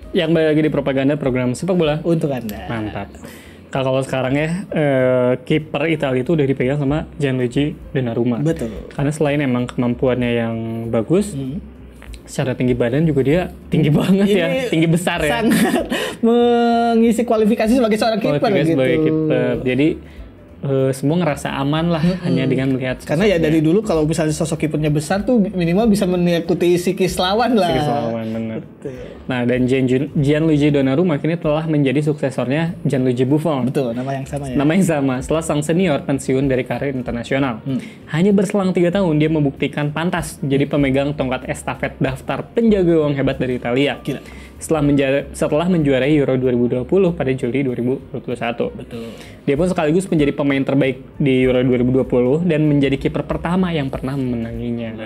Yang lagi di propaganda program sepak bola. Untuk Anda. Mantap. Kalau sekarang ya kiper Italia itu udah dipegang sama Gianluigi Donnarumma. Betul. Karena selain emang kemampuannya yang bagus, secara tinggi badan juga dia tinggi banget ya, tinggi besar ya. Sangat mengisi kualifikasi sebagai seorang kiper gitu. Sebagai kiper. Jadi semua ngerasa aman lah hanya dengan melihat sosoknya. Karena ya dari dulu kalau misalnya sosok kipernya besar tuh minimal bisa mengikuti psikis lawan lah. Psikis lawan, benar. Nah, dan Gianluigi Donnarumma kini telah menjadi suksesornya Gianluigi Buffon. Betul, nama yang sama ya. Nama yang sama setelah sang senior pensiun dari karir internasional. Hanya berselang 3 tahun dia membuktikan pantas jadi pemegang tongkat estafet daftar penjaga gawang hebat dari Italia. Gila. Setelah menjuarai Euro 2020 pada Juli 2021. Betul. Dia pun sekaligus menjadi pemain terbaik di Euro 2020 dan menjadi kiper pertama yang pernah memenanginya.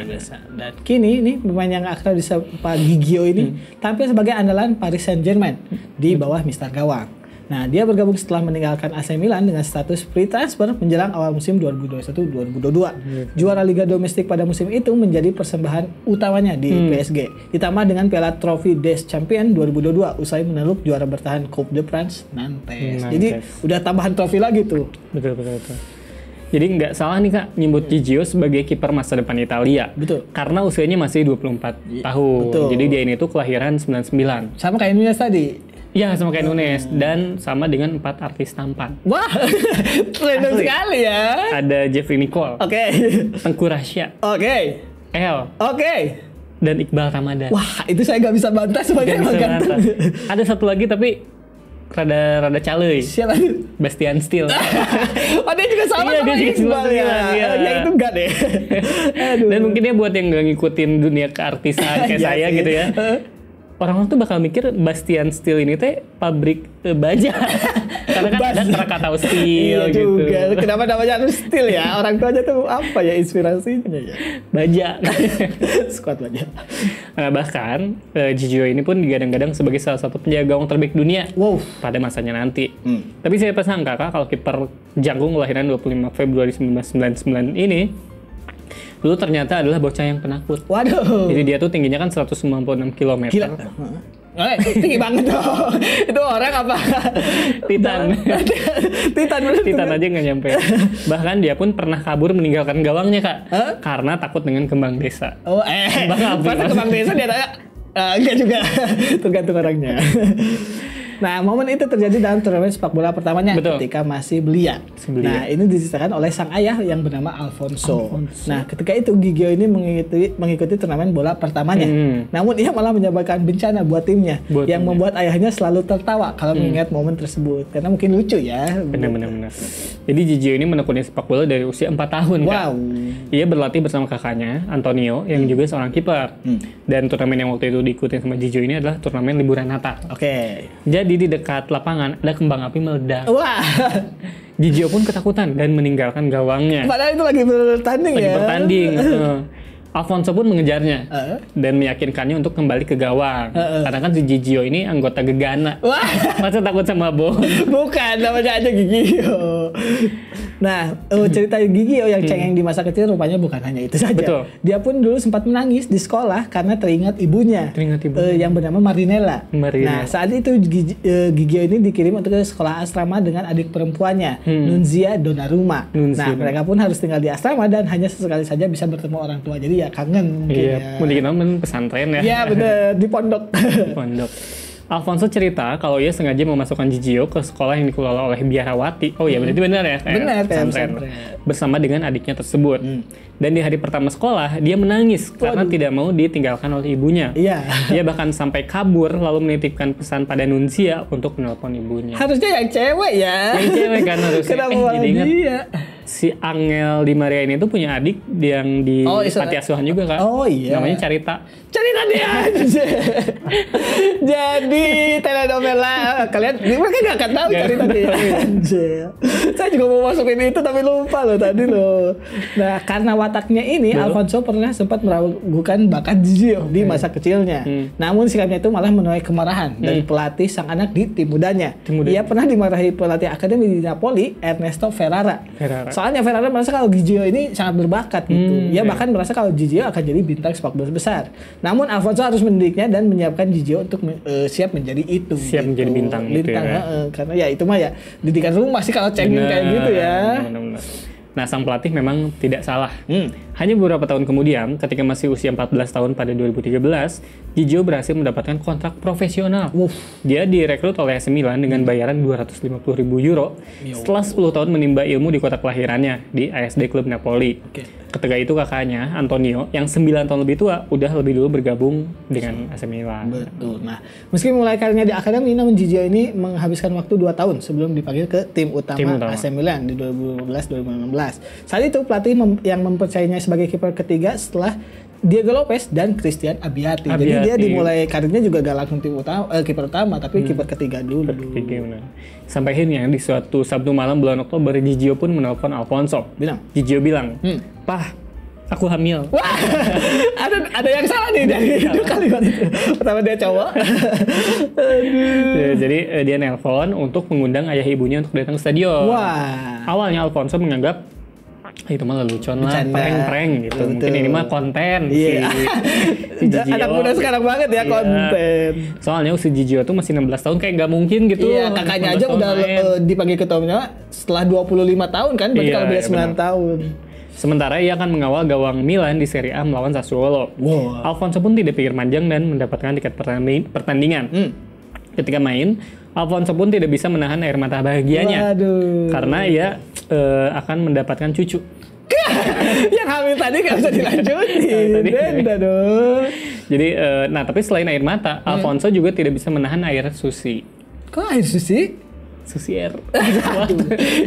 Dan kini nih pemain yang akrab disapa Gigio ini tampil sebagai andalan Paris Saint-Germain di bawah Mister Gawang. Nah, dia bergabung setelah meninggalkan AC Milan dengan status free transfer menjelang awal musim 2021-2022. Juara Liga Domestik pada musim itu menjadi persembahan utamanya di PSG. Ditambah dengan Piala Trophy des Champions 2022 usai meneluk juara bertahan Coupe de France Nantes. Jadi udah tambahan trofi lagi tuh. Betul. Jadi nggak salah nih Kak nyebut Gigio sebagai kiper masa depan Italia. Betul. Karena usianya masih 24 tahun. Betul. Jadi dia ini tuh kelahiran 99. Sama kayak Nunez tadi. Iya, sama kayak Nunes dan sama dengan 4 artis tampan. Wah, random sekali ya. Ada Jeffrey Nicole, Oke. Tengku Rasya, Oke. El, dan Iqbal Ramadan. Wah, itu saya nggak bisa bantah sebagai Nggak bisa ganteng. bantah. Ada satu lagi tapi rada calei. Siapa itu? Bastian Steele. Oh, dia juga sama Iya, sama dia juga Iqbal ya. iya. Ya itu enggak deh. Aduh. Dan mungkin ya buat yang nggak ngikutin dunia keartisan kayak Iya saya sih. gitu ya. Orang-orang tuh bakal mikir Bastian Steele ini teh pabrik baja. Karena kan ada Krakatau Steel Iya gitu. juga. Kenapa namanya harus steel ya? Orang tuanya tuh apa ya inspirasinya ya? Baja. Squad baja. Nah, bahkan Gigio ini pun digadang-gadang sebagai salah satu penjaga gawang terbaik dunia pada masanya nanti. Tapi saya sangka kalau kiper Jangkung kelahiran 25 Februari 1999 ini dulu ternyata adalah bocah yang penakut. Waduh. Jadi dia tuh tingginya kan 196 km. Gila. Tinggi banget tuh. Itu orang apa? Titan. Titan bener. Titan aja nggak nyampe. Bahkan dia pun pernah kabur meninggalkan gawangnya Kak. Karena takut dengan kembang desa. Oh, masa kembang desa dia tanya? Enggak juga. Tergantung orangnya. Nah, momen itu terjadi dalam turnamen sepak bola pertamanya. Betul. Ketika masih belia. Nah, ini diceritakan oleh sang ayah yang bernama Alfonso. Nah, ketika itu Gigio ini mengikuti turnamen bola pertamanya. Namun ia malah menyebabkan bencana buat timnya yang membuat ayahnya selalu tertawa kalau mengingat momen tersebut. Karena mungkin lucu ya. Benar. Jadi Gigio ini menekuni sepak bola dari usia 4 tahun Kak. Ia berlatih bersama kakaknya Antonio yang juga seorang kiper. Dan turnamen yang waktu itu diikuti sama Gigio ini adalah turnamen liburan Natal. Oke. Jadi di dekat lapangan ada kembang api meledak. Wah. Gigio pun ketakutan dan meninggalkan gawangnya. Padahal itu lagi bertanding ya. Bertanding. Alfonso pun mengejarnya dan meyakinkannya untuk kembali ke gawang. Karena kan si Gigio ini anggota Gegana. Wah. Masa takut sama bom? Bukan, namanya aja Gigio. Nah, cerita Gigio yang cengeng di masa kecil rupanya bukan hanya itu saja. Betul. Dia pun dulu sempat menangis di sekolah karena teringat ibunya. Yang bernama Marinella. Nah, saat itu Gigio ini dikirim untuk ke sekolah asrama dengan adik perempuannya, Nunzia Donnarumma. Nah, mereka pun harus tinggal di asrama dan hanya sesekali saja bisa bertemu orang tua. Jadi ya kangen mungkin ya. Mungkin pesantren ya. Iya bener, di pondok. Pondok. Alfonso cerita kalau ia sengaja memasukkan Gigio ke sekolah yang dikelola oleh biarawati. Oh iya, berarti benar ya? Benar, pesantren. Bersama dengan adiknya tersebut. Dan di hari pertama sekolah, dia menangis karena tidak mau ditinggalkan oleh ibunya. Iya. Dia bahkan sampai kabur lalu menitipkan pesan pada Nunzia untuk menelpon ibunya. Harusnya yang cewek ya. Yang cewek kan harusnya. Kenapa jadi ingat dia? Si Angel Di Maria ini tuh punya adik yang di panti asuhan juga kan. Oh iya. Namanya Carita. Carita dia aja. Jadi telenovela kalian mereka nggak akan tahu Carita dia aja. Saya juga mau masukin itu tapi lupa loh tadi loh. Nah karena wataknya ini Alfonso pernah sempat meragukan bakat Gigio di masa kecilnya. Namun sikapnya itu malah menuai kemarahan dari pelatih sang anak di tim mudanya. Ia pernah dimarahi pelatih akademi di Napoli Ernesto Ferrara. Soalnya Ferrara merasa kalau Gigio ini sangat berbakat gitu. Ia bahkan merasa kalau Gigio akan jadi bintang sepak bola besar. Namun Alfonso harus mendidiknya dan menyiapkan Gigio untuk siap menjadi itu. Siap gitu. menjadi bintang gitu ya. Karena ya itu mah ya didikan rumah sih kalau cengeng kayak gitu ya. Benar. Nah, sang pelatih memang tidak salah. Hanya beberapa tahun kemudian, ketika masih usia 14 tahun pada 2013, Gigio berhasil mendapatkan kontrak profesional. Dia direkrut oleh AC Milan dengan bayaran 250.000 euro setelah 10 tahun menimba ilmu di kota kelahirannya, di ASD klub Napoli. Ketika itu kakaknya, Antonio, yang 9 tahun lebih tua, udah lebih dulu bergabung dengan AC Milan. Betul. Nah, meski mulai karirnya di akademi, namun Gigio ini menghabiskan waktu 2 tahun sebelum dipanggil ke tim utama AC Milan di 2015-2016. Saat itu pelatih yang mempercayainya sebagai kiper ketiga setelah Diego Lopez dan Christian Abbiati. Jadi dia dimulai karirnya juga gak langsung tim utama, kiper utama, tapi kiper ketiga dulu. Sampai akhirnya di suatu Sabtu malam bulan Oktober, Gigio pun menelpon Alfonso. Gigio bilang, "Pah, aku hamil." Wah, ada yang salah nih dari itu kalimat itu. Pertama dia cowok. Jadi dia nelpon untuk mengundang ayah ibunya untuk datang ke stadion. Awalnya Alfonso menganggap itu mah lelucon lah, prank-prank gitu. Betul. Mungkin ini mah konten si Gigio. Anak muda sekarang banget ya konten. Soalnya usia Gigio tuh masih 16 tahun, kayak gak mungkin gitu. Iya, kakaknya aja udah dipanggil ketuanya setelah 25 tahun kan, berarti kalau beda 9 tahun. Sementara ia akan mengawal gawang Milan di Serie A melawan Sassuolo. Alfonso pun tidak pikir panjang dan mendapatkan tiket pertandingan. Ketika main, Alfonso pun tidak bisa menahan air mata bahagianya. Karena ia akan mendapatkan cucu. Yang hamil tadi gak bisa dilanjutin. Beda dong. Jadi, tapi selain air mata, Alfonso juga tidak bisa menahan air susi. Kok air susi? Susi air.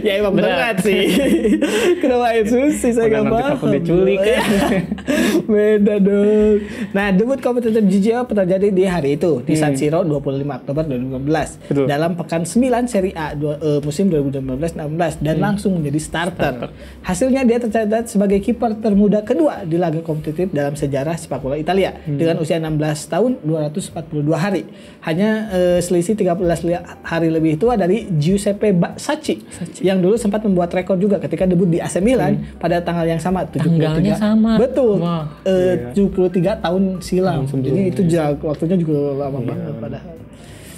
Ya emang berat sih. Kenapa air susi? Saya gak paham. Takut diculik ya. Beda dong. Nah, debut kompetitif Gigio terjadi di hari itu di San Siro 25 Oktober 2015 dalam pekan 9 Serie A musim 2015-16 dan langsung menjadi starter. Hasilnya dia tercatat sebagai kiper termuda kedua di laga kompetitif dalam sejarah sepak bola Italia dengan usia 16 tahun 242 hari. Hanya selisih 13 hari lebih tua dari Giuseppe Sacchi yang dulu sempat membuat rekor juga ketika debut di AC Milan pada tanggal yang sama, 73. Tanggalnya sama. Betul. 73 tahun silam. Jadi itu waktunya juga lama banget padahal.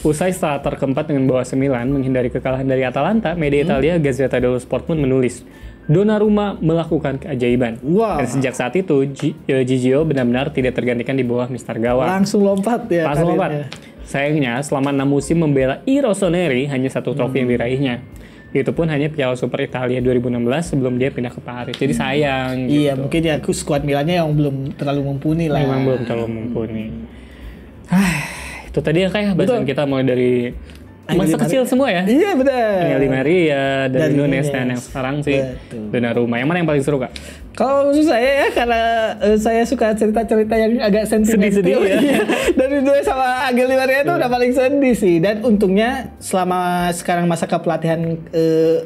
Usai starter keempat dengan bawa AC Milan menghindari kekalahan dari Atalanta, media Italia Gazzetta dello Sport pun menulis, Donnarumma melakukan keajaiban. Dan sejak saat itu, Gigio benar-benar tidak tergantikan di bawah Mister Gawang. Langsung lompat ya. Langsung lompat. Sayangnya, selama 6 musim membela I Rossoneri, hanya 1 trofi yang diraihnya. Itu pun hanya Piala Super Italia 2016 sebelum dia pindah ke Paris. Jadi sayang gitu. Iya, mungkin ya skuad Milannya yang belum terlalu mumpuni lah. Memang belum terlalu mumpuni. Itu tadi ya kayak bahasan kita mulai dari masa kecil semua ya. Iya benar. Angel Di Maria, dari Nunes, dan yang sekarang sih Donnarumma. Yang mana yang paling seru, Kak? Kalau menurut saya ya, karena saya suka cerita-cerita yang agak sentimental. Sedih-sedih ya. Dari dulu sama Angel Di Maria itu udah paling sedih sih. Dan untungnya selama sekarang masa kepelatihan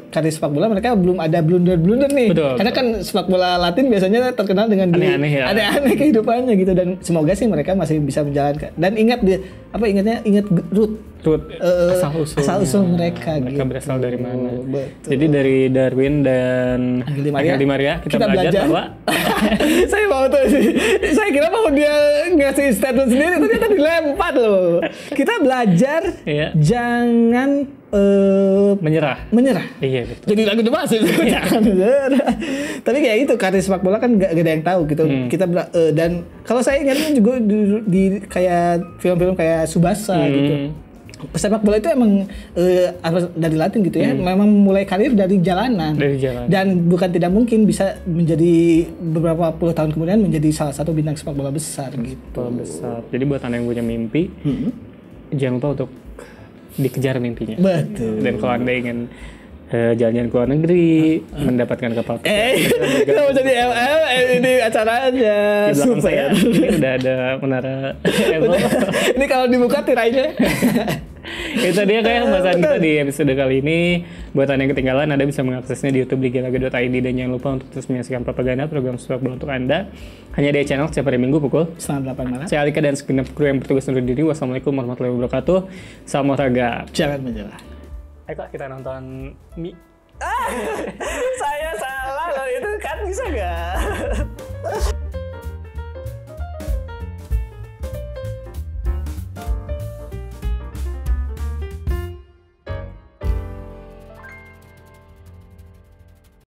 karir sepak bola, mereka belum ada blunder-blunder nih. Karena kan sepak bola Latin biasanya terkenal dengan aneh-aneh kehidupannya gitu. Dan semoga sih mereka masih bisa menjalankan. Dan ingat ingat root asal-usul mereka gitu. Berasal dari mana? Betul. Jadi dari Darwin dan Angel Di Maria kita belajar bahwa saya mau tuh sih. Saya kira mau dia ngasih statement sendiri, ternyata dilempar loh. Kita belajar jangan menyerah. Iya betul. Jadi lagu demas itu jangan menyerah. Tapi kayak itu karir sepak bola kan gak ada yang tahu gitu. Kita dan kalau saya ingatnya juga di kayak film-film kayak Tsubasa gitu. Sepak bola itu emang dari Latin gitu ya. Memang mulai karir dari jalanan. Dan bukan tidak mungkin bisa menjadi beberapa puluh tahun kemudian menjadi salah satu bintang sepak bola besar gitu. Jadi buat Anda yang punya mimpi, jangan lupa untuk dikejar mimpinya. Betul. Dan kalau Anda ingin jalan-jalan ke luar negeri, mendapatkan kapal. Kenapa jadi ini acara aja. Di belakang saya ini udah ada menara. Ini kalau dibuka tirainya. Itu dia kayak pembahasan kita di episode kali ini. Buat Anda yang ketinggalan, Anda bisa mengaksesnya di YouTube di galaga.id, dan jangan lupa untuk terus menyaksikan propaganda program sepak bola untuk Anda hanya di channel setiap hari Minggu pukul 8 malam. Saya Alika dan segenap kru yang bertugas undur diri. Wassalamualaikum warahmatullahi wabarakatuh. Salam olahraga. Jangan menyerah. Ayo Kak, kita nonton saya Kalau itu kan bisa nggak?